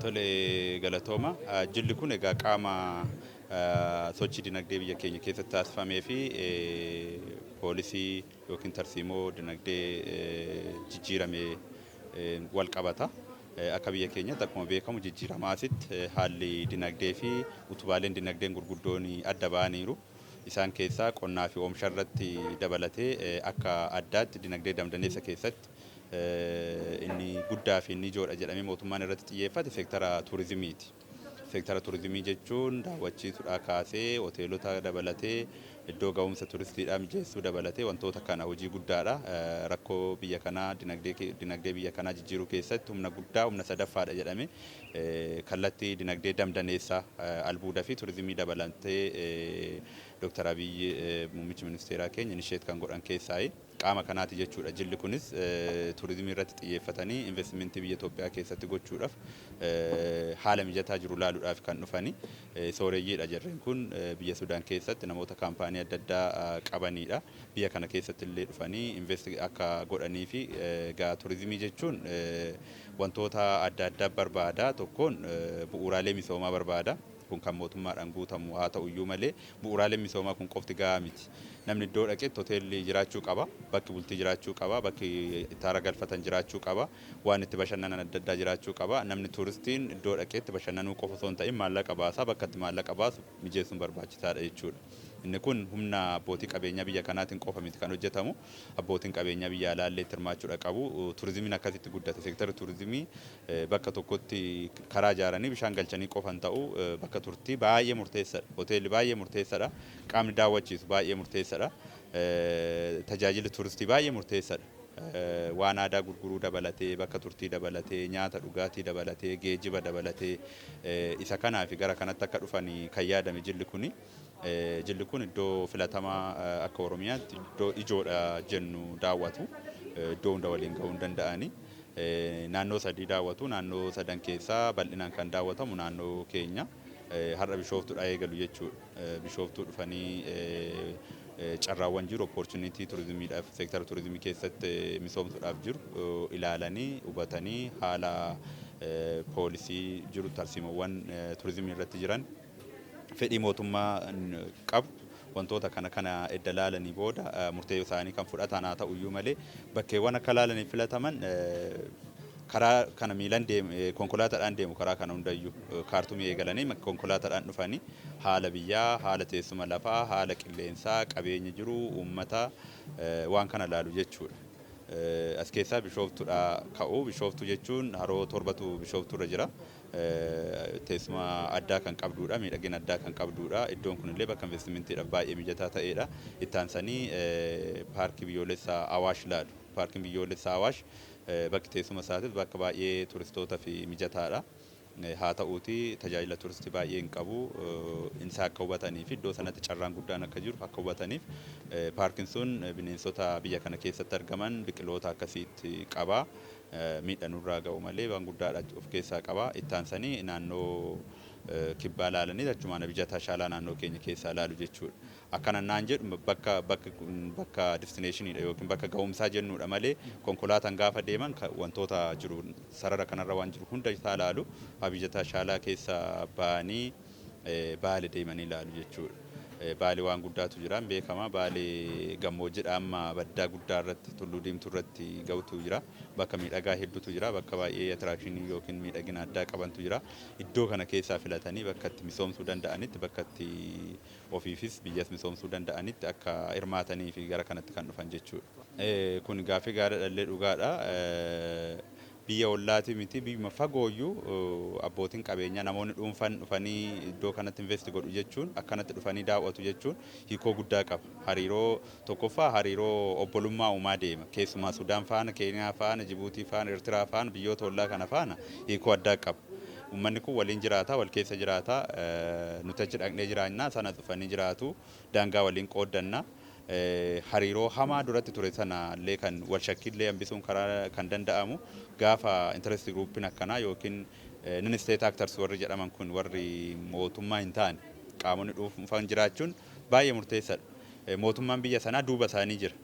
Tole galatooma. Jilli kun egaa qaama sochii dinagdee biyya keenya keessatti taasifamee fi poolisii yookiin tarsiimoo dinagdee jijjiiramee wal qabata. Akka biyya keenyatti akkuma beekamu jijjiiramaasitti haalli dinagdee fi utubaaleen dinagdeen gurguddoon adda ba'aniiru. Isaan keessaa qonnaa fi oomisha irratti dabalatee akka addaatti dinagdee damdaneessa keessatti inni guddaa fi inni ijoodha jedhamee mootummaan irratti xiyyeeffate seektara turizimiiti. Seektara turizimii jechuun daawwachiisuudhaa kaasee hoteelota dabalatee iddoo ga'umsa turistiidhaa mijeessuu dabalatee wantoota kana hojii guddaadha. Rakkoo biyya kanaa dinagdee biyya kanaa jijjiiruu keessatti humna guddaa humna sadaffaadha jedhame kallattii dinagdee damdaneessaa albuudaa fi turizimii dabalatee Dr. Abiy muummichi ministeeraa keenya inisheet kan godhan keessaa qaama kanaati jechuudha. Jilli kunis turizimii irratti xiyyeeffatanii investimentii biyya Itoophiyaa keessatti gochuudhaaf haala mijataa jiru laaluudhaaf kan dhufani. Sooreyyiidha jarreen kun biyya Sudaan keessatti namoota kaampaanii adda addaa qabanidha. Biyya kana keessatti illee dhufanii investi akka godhanii fi turizimii jechuun wantoota adda addaa barbaada. Tokkoon bu'uuraalee misoomaa barbaada. Kun kan mootummaadhaan guutamu haa ta'u iyyuu malee bu'uuraaleen misoomaa kun qofti gahaa miti. Namni iddoo dhaqetti hoteelli jiraachuu qaba, bakki bultii jiraachuu qaba, bakki itti haara galfatan jiraachuu qaba, waan itti bashannanan adda addaa jiraachuu qaba. Namni tuuristiin iddoo dhaqetti bashannanuu qofa osoo hin ta'in maallaqa baasaa bakka itti maallaqa baasu mijeessuun barbaachisaadha jechuudha. Inni kun humna abbootii qabeenyaa biyya kanaatiin qofa miti kan hojjetamu. Abbootiin qabeenyaa biyya alaallee hirmaachuudha qabu. Turizimiin akkasitti guddate. Seektara turizimii bakka tokkotti karaa ijaaranii bishaan galchanii qofa hin ta'u bakka turtii baay'ee murteessaadha. Hoteelli baay'ee murteessaadha. Qaamni daawwachiisu baay'ee murteessaadha. Tajaajilli turistii baay'ee murteessaadha. Waan aadaa gurguruu dabalatee bakka turtii dabalatee nyaata dhugaatii dabalatee geejjiba dabalatee isa kanaaf gara kanatti akka dhufanii kan yaadame jilli kuni. Jilli kun iddoo filatamaa akka Oromiyaatti iddoo ijoodha jennu daawwatu. Iddoo hunda waliin gahuu hin danda'ani. Naannoo sadii daawwatu. Naannoo sadan keessaa bal'inaan kan daawwatamu naannoo keenya har'a Bishooftuudha eegalu jechuudha. Bishooftuu dhufanii carraawwan jiru opportunity turizimiidhaaf seektara turizimii keessatti misoomsuudhaaf jiru ilaalanii hubatanii haala poolisii jiru tarsiimowwan turizimii irratti jiran fedhii mootummaa qabu wantoota kana edda laalanii booda murtee isaanii kan fudhatan haa ta'u iyyuu malee bakkeewwan akka laalanii filataman karaa kana miilan konkolaataadhaan deemu karaa kana hundayyuu kaartumii eegalanii konkolaataadhaan dhufanii haala biyyaa, haala teessuma lafaa, haala qilleensaa, qabeenya jiru, uummata waan kana laalu jechuudha. As keessaa Bishooftuudha ka'u. Bishooftuu jechuun haroo torbatu Bishooftuurra jira. Teessuma addaa kan qabduudha, miidhagina addaa kan qabduudha. Iddoon kunillee bakka investimentiidhaaf baay'ee mijataa ta'edha. Itti aansanii paarkii biyyoolessaa Awaash laalu. Paarkiin biyyoolessaa Awaash bakki teessuma isaatiif bakka baay'ee turistootaaf mijataadha. Haa ta'uuti tajaajila turistii baay'ee hin qabu. Insa akka hubataniif iddoo sanatti carraan guddaan akka jiru akka hubataniif paarkiin sun bineensota biyya kana keessatti argaman biqiloota akkasiitti qaba. Miidhanurraa ga'u malee waan guddaadha of keessaa qaba. Itti aansanii naannoo kibbaa laalanii achumaan mijataa shaalaa naannoo keenya keessaa laalu jechuudha. Akkana naan jedhu bakka destinationidha yookiin bakka ga'umsaa jennuudha malee konkolaataan gaafa deeman wantoota jiru sarara kanarra waan jiru hunda isaa laalu mijataa shaalaa keessaa ba'anii Baale deemanii laalu jechuudha. Baale waan guddaatu jira beekama. Baale gammoojjidha amma baddaa guddaa irratti tulluu diimtuu irratti ga'utu jira. Bakka miidhagaa hedduutu jira. Bakka baay'ee attiraakshinii yookiin miidhagina addaa qabantu jira. Iddoo kana keessaa filatanii bakka itti misoomsuu danda'anitti bakka itti ofiifis biyyas misoomsuu danda'anitti akka hirmaatanii fi gara kanatti kan dhufan jechuudha. Kun gaaffii gaarii dhallee dhugaadha. Biyya ollaati miti biyya fagooyyuu abbootiin qabeenyaa namoonni dhuunfan dhufanii iddoo kanatti investi godhu jechuun akkanatti dhufanii daawwatu jechuun hiikoo guddaa qaba. Hariiroo tokkoffaa hariiroo obbolummaa uumaa deema. Keessumaa Sudaan faana, Keeniyaa faana, Jibuutii faana, Eertiraa faana biyyoota ollaa kana faana hiikoo addaa qaba. Uummanni kun waliin jiraata, wal keessa jiraata, nuti achi dhaqnee jiraannaa sana dhufanii jiraatu, daangaa waliin qooddanna. Hariiroo hamaa duratti ture sana illee kan wal shakkillee hambisuun karaa kan danda'amu gaafa interest groupiin akkanaa yookiin non-state actors warri jedhaman kun warri mootummaa hin taane qaamonni dhuunfaan jiraachuun baay'ee murteessaadha. Mootummaan biyya sanaa duuba isaanii jira.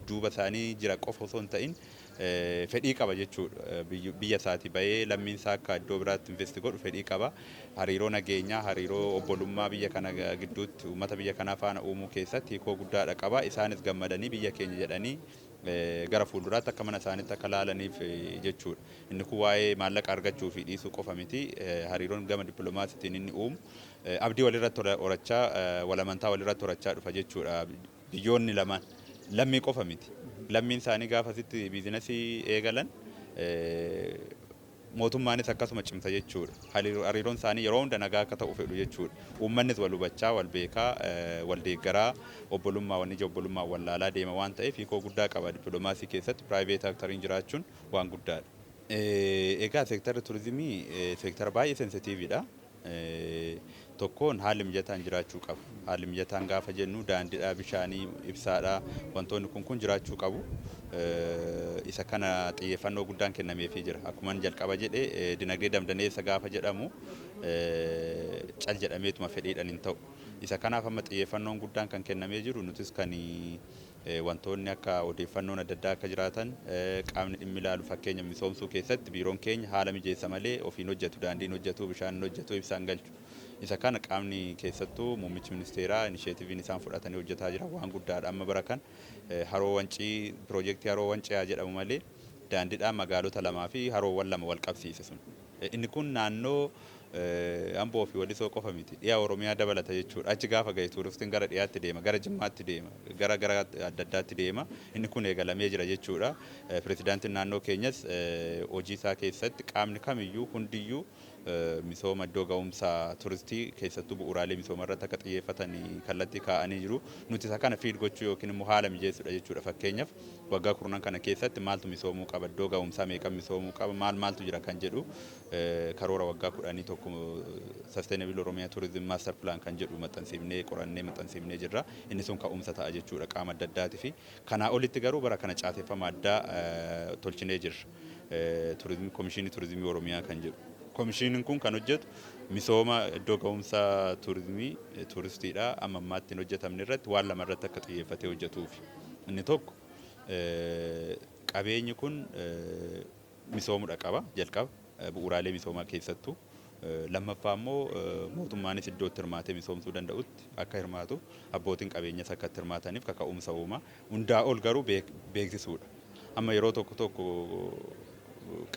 Duuba isaanii jira qofa osoo hin ta'in fedhii qaba jechuudha. Biyya isaatii bahee lammiin isaa akka iddoo biraatti investi godhu fedhii qaba. Hariiroo nageenyaa, hariiroo obbolummaa biyya kana gidduutti uummata biyya kanaa faana uumuu keessatti hiikoo guddaadha qaba. Isaanis gammadanii biyya keenya jedhanii gara fuulduraatti akka mana isaaniitti akka laalaniif jechuudha. Inni kun waa'ee maallaqa argachuu fi dhiisuu qofa miti. Hariiroon gama dippiloomaasiitiin inni uumu abdii walirratti horachaa, walamantaa walirratti horachaa dhufa jechuudha. Biyyoonni lamaan lammii qofa miti. Lammiin isaanii gaafasitti biizinasii eegalan mootummaanis akkasuma cimsa jechuudha. Hariiroon isaanii yeroo hunda nagaa akka ta'u fedhu jechuudha. Uummannis wal hubachaa, wal beekaa, wal deeggaraa, obbolummaa wanni ija obbolummaa wal laalaa deema waan ta'eef hiikoo guddaa qaba dippiloomaasii keessatti piraayiveet aktariin jiraachuun waan guddaadha. Egaa seektarri turizimii seektara baay'ee sensitiividha. Tokkoon haalli mijataan jiraachuu qabu. Haalli mijataan gaafa jennu daandiidhaa, bishaanii, ibsaadhaa wantoonni kun jiraachuu qabu. Isa kana xiyyeeffannoo guddaan kennameefii jira. Akkuma jalqaba jedhee dinagdee damdaneessa gaafa jedhamu cal jedhameetuma fedhiidhaan hin ta'u. Isa kanaaf amma xiyyeeffannoon guddaan kan kennamee jiru nutis kan wantoonni akka odeeffannoon adda addaa akka jiraatan qaamni dhimmi ilaalu fakkeenya misoomsuu keessatti biiroon keenya haala mijeessa malee ofiin hojjetu, daandiin hojjetu, bishaan hojjetu, ibsaan galchu. Isa kana qaamni keessattuu muummichi ministeeraa inisheetiiviin isaan fudhatanii hojjetaa jira waan guddaadha. Amma bara kan haroo wancii piroojeektii haroo wancii jedhamu malee daandiidhaan magaalota lamaa fi haroowwan lama wal qabsiise sun. Inni kun naannoo Amboo fi Walisoo qofa miti. Dhiyaa Oromiyaa dabalata jechuudha. Achi gaafa gahe tuuristiin gara dhiyaatti deema, gara Jimmaatti deema, gara adda addaatti deema. Inni kun eegalamee jira jechuudha. Pirezidaantiin naannoo keenyas hojii isaa keessatti qaamni kamiyyuu hundiyyuu misooma iddoo ga'umsaa turistii keessattuu bu'uuraalee misooma irratti akka xiyyeeffatanii kallattii kaa'anii jiru. Nuti isa kana fiid gochuu yookiin immoo haala mijeessuudha jechuudha. Fakkeenyaaf waggaa kurnan kana keessatti maaltu misoomuu qaba, iddoo ga'umsaa meeqan misoomuu qaba, maaltu jira kan jedhu karoora waggaa 11 Sustainable Oromiyaa Tourism Master Plan kan jedhu maxxansiifnee qorannee maxxansiifnee jirra. Inni sun ka'umsa ta'a jechuudha qaama adda addaatii fi kanaa olitti garuu bara kana caaseffama addaa tolchinee jirra. Komishinii Turizimii Oromiyaa kan jedhu. Komishiniin kun kan hojjetu misooma iddoo ga'umsaa turizimii turistiidha. Amma ammaatti hin hojjetamne irratti waan lama irratti akka xiyyeeffatee hojjetuufi. Inni tokko qabeenyi kun misoomudha qaba jalqaba bu'uuraalee misoomaa keessattuu. Lammaffaa immoo mootummaanis iddootti hirmaatee misoomsuu danda'utti akka hirmaatu abbootiin qabeenyas akka itti hirmaataniif kaka'umsa uumaa. Hundaa ol garuu beeksisuudha. Amma yeroo tokko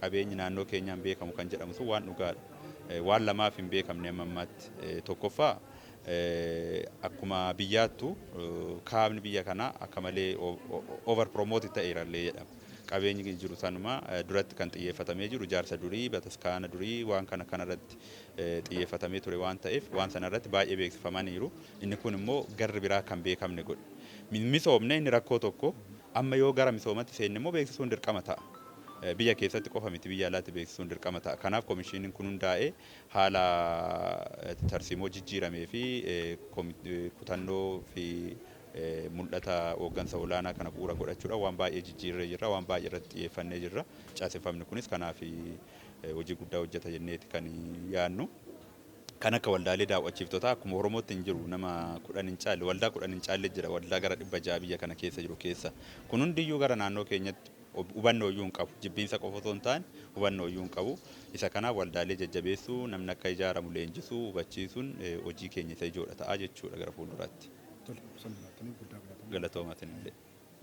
qabeenyi naannoo keenyaan beekamu kan jedhamu sun waan dhugaadha. Waan lamaaf hin beekamne amma ammaatti. Tokkoffaa akkuma biyyaattu kaabni biyya kanaa akka malee over promote ta'eerallee jedhama. Qabeenyi jiru sanuma duratti kan xiyyeeffatamee jiru ijaarsa durii, bataskaana durii waan kanarratti xiyyeeffatamee ture waan ta'eef waan sanarratti baay'ee beeksifamaniiru. Inni kun immoo garri biraa kan beekamne godhe. Misoomne inni rakkoo tokko amma yoo gara misoomatti seenne immoo beeksisuun dirqama ta'a. Biyya keessatti qofa miti biyya alaatti beeksisuun dirqama ta'a. Kanaaf komishiniin kun hundaa'ee haala tarsiimoo jijjiiramee fi kutannoo fi mul'ata hooggansa olaanaa kana bu'uura godhachuudha waan baay'ee jijjiirree jirra, waan baay'ee irratti xiyyeeffannee jirra. Caaseffamni kunis kanaaf hojii guddaa hojjeta jenneeti kan yaadnu. Kan akka waldaalee daawwachiiftotaa akkuma Oromootti hin jiru nama 10 hin caalle waldaa 10 hin caalle jira waldaa gara 600 biyya kana keessa jiru keessa. Kun hundiyyuu gara naannoo keenyatti hubannoo iyyuu hin qabu. Jibbiinsa qofa otoo hin taane hubannoo iyyuu hin qabu. Isa kanaaf waldaalee jajjabeessuu namni akka ijaaramu leenjisuu hubachiisuun hojii keenya isa ijoodha ta'a jechuudha gara fuulduraatti. Galatoomaa.